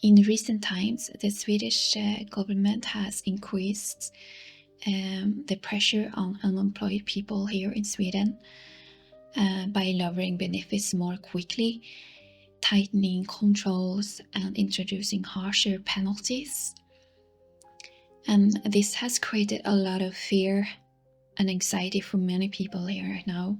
In recent times, the Swedish government has increased the pressure on unemployed people here in Sweden by lowering benefits more quickly, tightening controls, and introducing harsher penalties. And this has created a lot of fear and anxiety for many people here now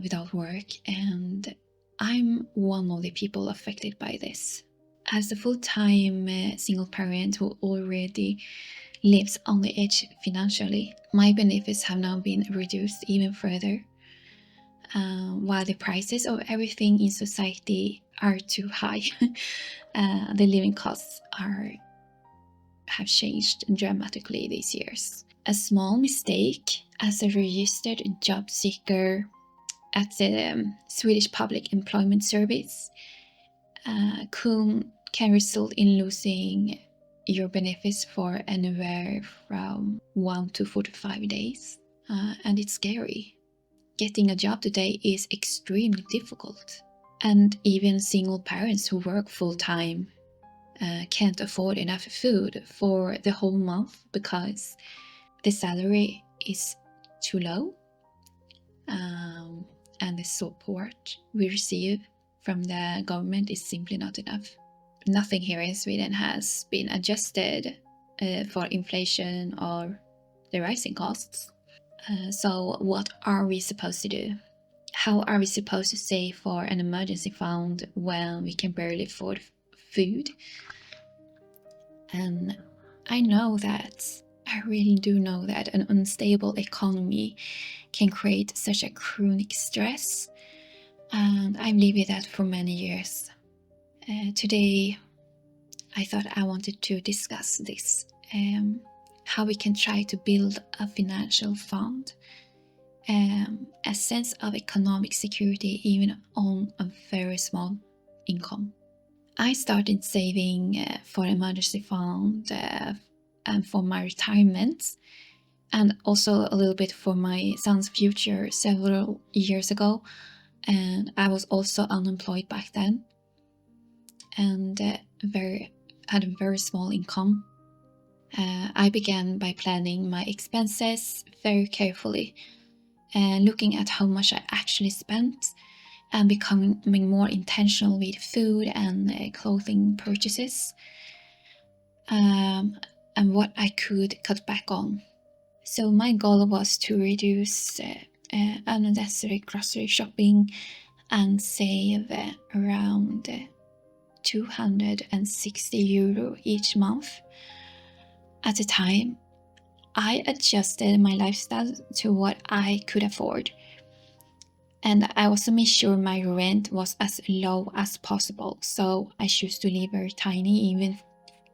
without work, and I'm one of the people affected by this. As a full-time single parent who already lives on the edge financially, my benefits have now been reduced even further, while the prices of everything in society are too high. The living costs have changed dramatically these years. A small mistake as a registered job seeker at the Swedish Public Employment Service can result in losing your benefits for anywhere from 1 to 45 days. And it's scary. Getting a job today is extremely difficult. And even single parents who work full-time can't afford enough food for the whole month because the salary is too low, and the support we receive from the government is simply not enough. Nothing here in Sweden has been adjusted for inflation or the rising costs. So what are we supposed to do? How are we supposed to save for an emergency fund when we can barely afford food? And I really do know that an unstable economy can create such a chronic stress, and I've lived with that for many years. Today, I thought I wanted to discuss this, how we can try to build a financial fund, a sense of economic security even on a very small income. I started saving for emergency fund and for my retirement, and also a little bit for my son's future several years ago. And I was also unemployed back then, and had a very small income. I began by planning my expenses very carefully, looking at how much I actually spent, and becoming more intentional with food and clothing purchases, and what I could cut back on. So my goal was to reduce unnecessary grocery shopping and save around 260 euro each month. At the time, I adjusted my lifestyle to what I could afford. And I also made sure my rent was as low as possible. So I choose to live very tiny even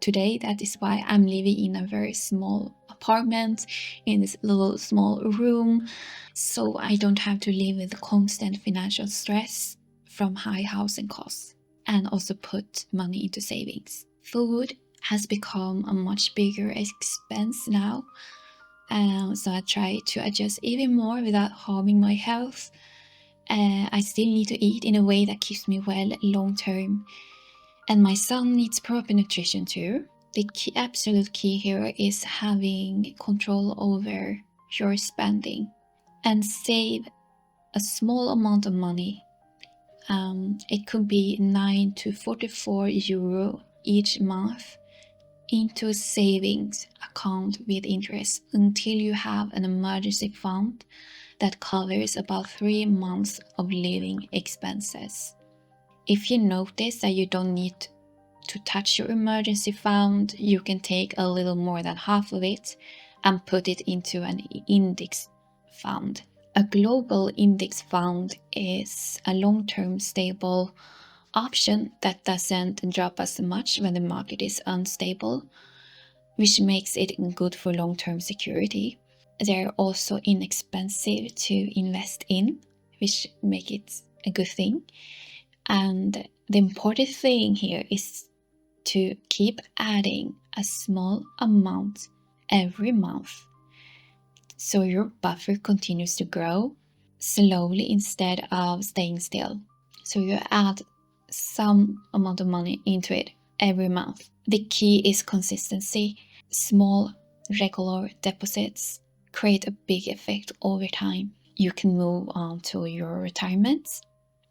today. That is why I'm living in a very small apartment in this little small room. So I don't have to live with constant financial stress from high housing costs, and also put money into savings. Food has become a much bigger expense now. So I try to adjust even more without harming my health. I still need to eat in a way that keeps me well long term. And my son needs proper nutrition too. The absolute key here is having control over your spending and save a small amount of money. It could be 9 to 44 euro each month into a savings account with interest until you have an emergency fund that covers about 3 months of living expenses. If you notice that you don't need to touch your emergency fund, you can take a little more than half of it and put it into an index fund. A global index fund is a long-term stable option that doesn't drop as much when the market is unstable, which makes it good for long-term security. They're also inexpensive to invest in, which make it a good thing. And the important thing here is to keep adding a small amount every month, so your buffer continues to grow slowly instead of staying still. So you add some amount of money into it every month. The key is consistency. Small, regular deposits create a big effect over time. You can move on to your retirement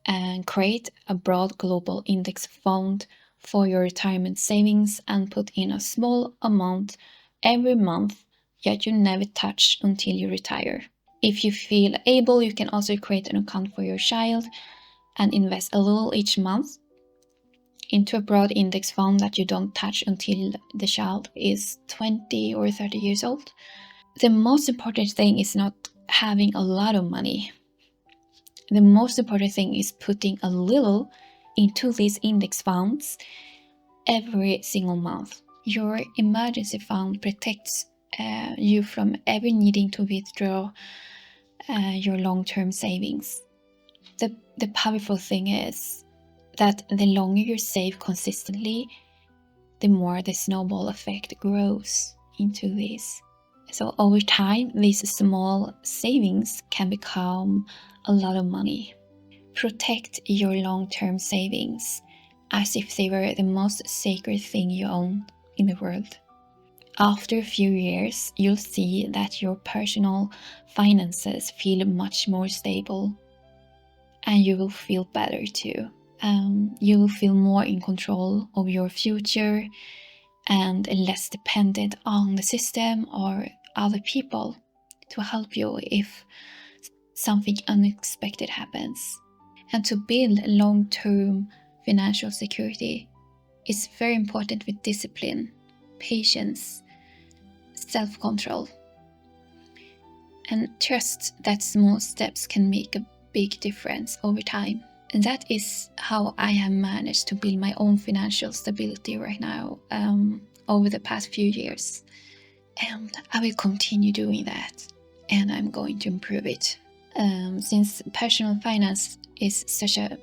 and create a broad global index fund for your retirement savings and put in a small amount every month that you never touch until you retire. If you feel able, you can also create an account for your child and invest a little each month into a broad index fund that you don't touch until the child is 20 or 30 years old. The most important thing is not having a lot of money. The most important thing is putting a little into these index funds every single month. Your emergency fund protects you from ever needing to withdraw your long-term savings. The powerful thing is that the longer you save consistently, the more the snowball effect grows into this. So over time, these small savings can become a lot of money. Protect your long-term savings as if they were the most sacred thing you own in the world. After a few years, you'll see that your personal finances feel much more stable, and you will feel better too. You will feel more in control of your future and less dependent on the system or other people to help you if something unexpected happens. And to build long-term financial security, it's very important with discipline, patience, self-control, and trust that small steps can make a big difference over time. And that is how I have managed to build my own financial stability right now over the past few years. And I will continue doing that, and I'm going to improve it. Since personal finance is such a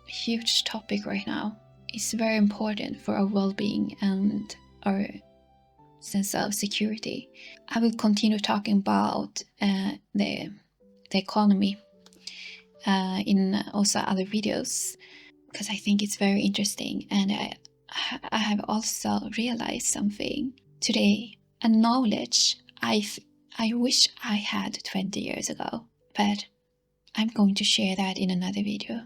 huge topic right now, it's very important for our well-being and our sense of security. I will continue talking about the economy in also other videos, because I think it's very interesting, and I have also realized something today, a knowledge I wish I had 20 years ago, but I'm going to share that in another video.